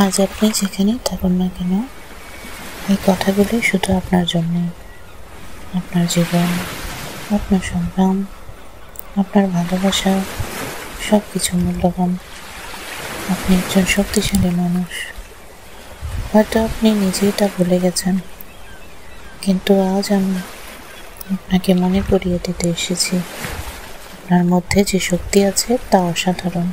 আজ আপনি যেখানেই থাকুন না কেন, এই কথাগুলি শুধু আপনার জন্য। আপনার জীবন, আপনার সংগ্রাম, আপনার ভালোবাসা, সব কিছু মূল্যবান। আপনি একজন শক্তিশালী মানুষ। হয়তো আপনি নিজেই তা ভুলে গেছেন, কিন্তু আজ আমি আপনাকে মনে করিয়ে দিতে এসেছি আপনার মধ্যে যে শক্তি আছে তা অসাধারণ।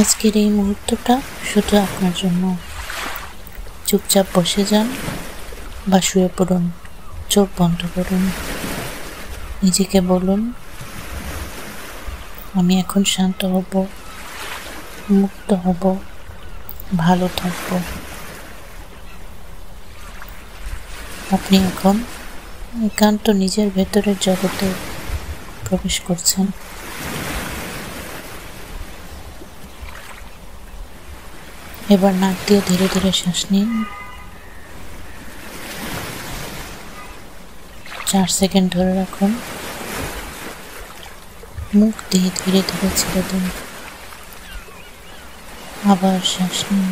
আজকের এই মুহূর্তটা শুধু আপনার জন্য। চুপচাপ বসে যান বা শুয়ে পড়ুন, চোখ বন্ধ করুন। নিজেকে বলুন, আমি এখন শান্ত হব, মুক্ত হব, ভালো থাকব। আপনি এখন একান্ত নিজের ভেতরের জগতে প্রবেশ করছেন। এবার নাক দিয়ে ধীরে ধীরে শ্বাস নিন। 4 সেকেন্ড ধরে রাখুন। মুখ দিয়ে ধীরে ধীরে ছেড়ে দিন। আবার শ্বাস নিন।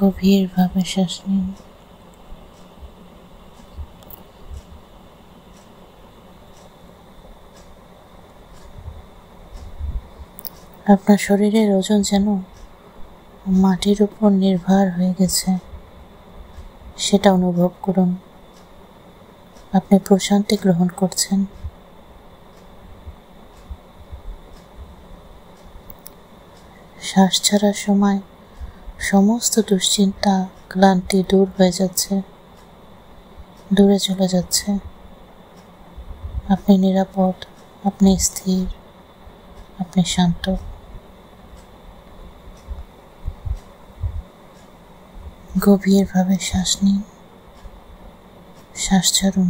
গভীরভাবে শ্বাস নিন। আপনার শরীরের ওজন যেন মাটির উপর নির্ভর হয়ে গেছে, সেটা অনুভব করুন। আপনি প্রশান্তি গ্রহণ করছেন। শ্বাস ছাড়ার সময় সমস্ত দুশ্চিন্তা, ক্লান্তি দূর হয়ে যাচ্ছে, দূরে চলে যাচ্ছে। আপনি নিরাপদ, আপনি স্থির, আপনি শান্ত। গভীরভাবে শ্বাস নিন, শ্বাস ছাড়ুন।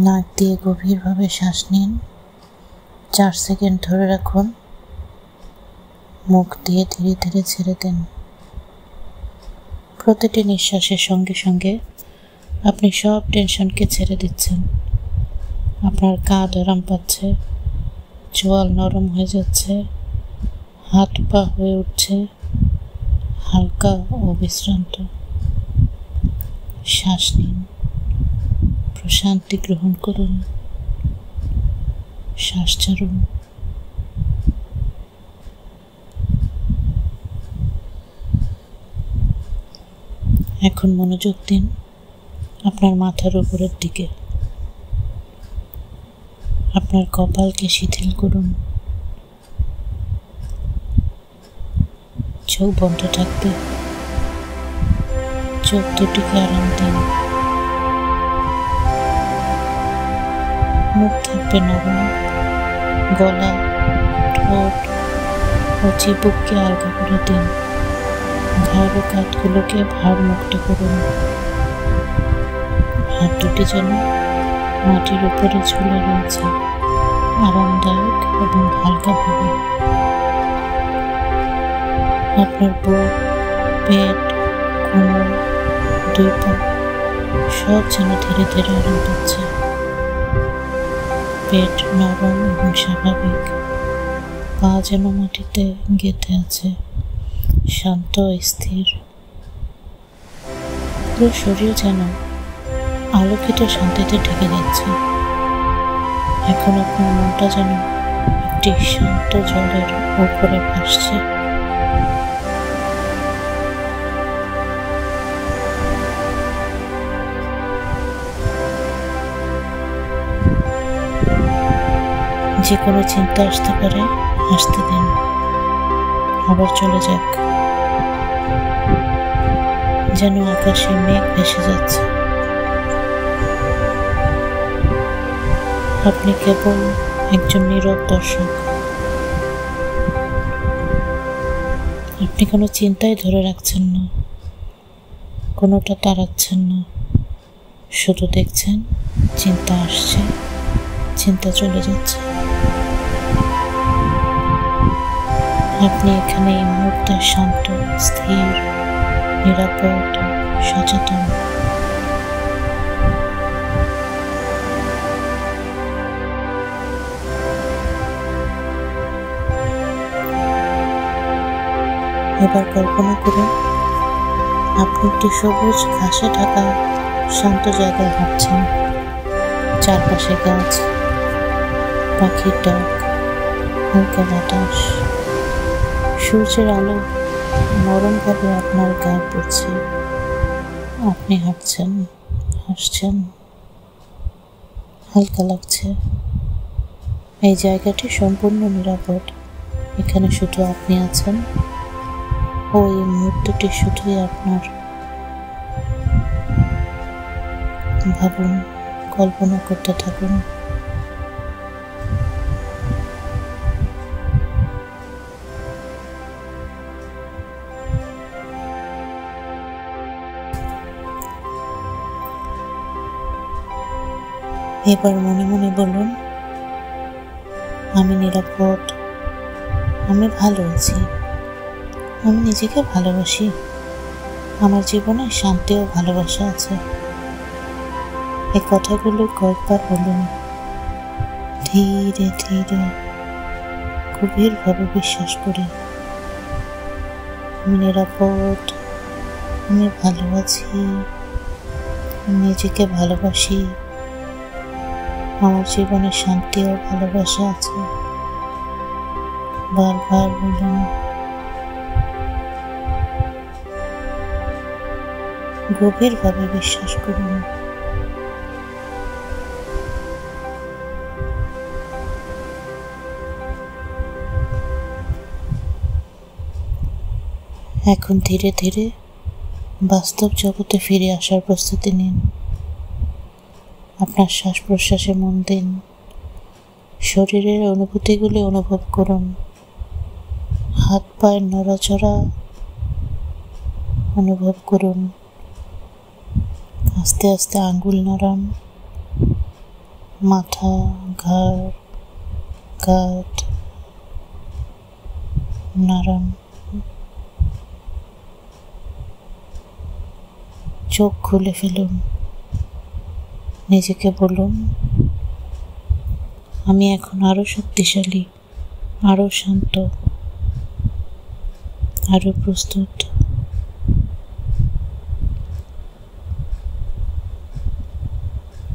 নাক দিয়ে গভীরভাবে শ্বাস নিন। 4 সেকেন্ড ধরে রাখুন। মুখ দিয়ে ধীরে ধীরে ছেড়ে দিন। প্রতিটি নিঃশ্বাসের সঙ্গে সঙ্গে আপনি সব টেনশনকে ছেড়ে দিচ্ছেন। আপনার কাঁধ আরাম পাচ্ছে, চোয়াল নরম হয়ে যাচ্ছে, হাত পা হয়ে উঠছে হালকা ও বিশ্রান্ত। শ্বাস নিন, প্রশান্তি গ্রহণ করুন, শ্বাস ছাড়ুন। এখন মনোযোগ দিন আপনার মাথার উপরের দিকে। আপনার কপালকে শিথিল করুন। চোখ বন্ধ থাকবে। চোখ দুটিকে আরাম দিন। মুখ থাকবে নরম। গলা, ঠোঁট ও চিবুককে আলগা করে দিন। ঘাড় ও কাঁধগুলোকে ভার মুক্ত করুন। হাত দুটি যেন মাটির উপরে ঝুলে রয়েছে, আরামদায়ক এবং হালকাভাবে। আপনার বুক, পেট, কোমর, 2 পা সব যেন ধীরে ধীরে আরাম পাচ্ছে। পেট নরম এবং স্বাভাবিক। পা যেন মাটিতে গেঁথে আছে, শান্ত স্থির। পুরো শরীর যেন আলোকিত শান্তিতে ঢেকে যাচ্ছে। এখন আপনার মনটা যেন একটি শান্ত জলের উপরে ভাসছে। যে কোনো চিন্তা আসতে পারে, আসতে দিন, আবার চলে যাক। যেন আকাশে মেঘ ভেসে যাচ্ছে। আপনি কেবল একজন নীরব দর্শক। আপনি কোনো চিন্তাই ধরে রাখছেন না, কোনোটা তাড়াচ্ছেন না, শুধু দেখছেন চিন্তা আসছে, চিন্তা চলে যাচ্ছে। আপনি এখানে এই মুহূর্তে শান্ত, স্থির, নিরাপদ, সচেতন। এবার কল্পনা করুন আপনি একটি সবুজ ঘাসে ঢাকা শান্ত জায়গায় হাঁটছেন। চারপাশে গাছ, পাখির ডাক, হালকা বাতাস, সূর্যের আলো নরমভাবে আপনার গায়ে পড়ছে। আপনি হাঁটছেন, হাসছেন, হালকা লাগছে। এই জায়গাটি সম্পূর্ণ নিরাপদ। এখানে শুধু আপনি আছেন ও এই মুহূর্তটি শুধুই আপনার। ভাবুন, কল্পনা করতে থাকুন। এবার মনে মনে বলুন, আমি নিরাপদ, আমি ভালো আছি, আমি নিজেকে ভালোবাসি, আমার জীবনে শান্তি ও ভালোবাসা আছে। এই কথাগুলো কয়েকবার বলুন, ধীরে ধীরে, গভীরভাবে বিশ্বাস করি। আমি নিরাপদ, আমি ভালো আছি, আমি নিজেকে ভালোবাসি, আমার জীবনে শান্তি ও ভালোবাসা আছে। বারবার বলুন। গভীরভাবে বিশ্বাস করুন। এখন ধীরে ধীরে বাস্তব জগতে ফিরে আসার প্রস্তুতি নিন। আপনার শ্বাস প্রশ্বাসে মন দিন। শরীরের অনুভূতিগুলি অনুভব করুন। হাত পায়ের নড়াচড়া অনুভব করুন। আস্তে আস্তে আঙ্গুল নাড়ান। মাথা, ঘাড়, কাঁধ নাড়ান। চোখ খুলে ফেলুন। নিজেকে বলুন, আমি এখন আরো শক্তিশালী, আরো শান্ত, আরো প্রস্তুত।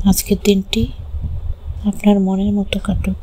আজকের দিনটি আপনার মনের মতো কাটুক।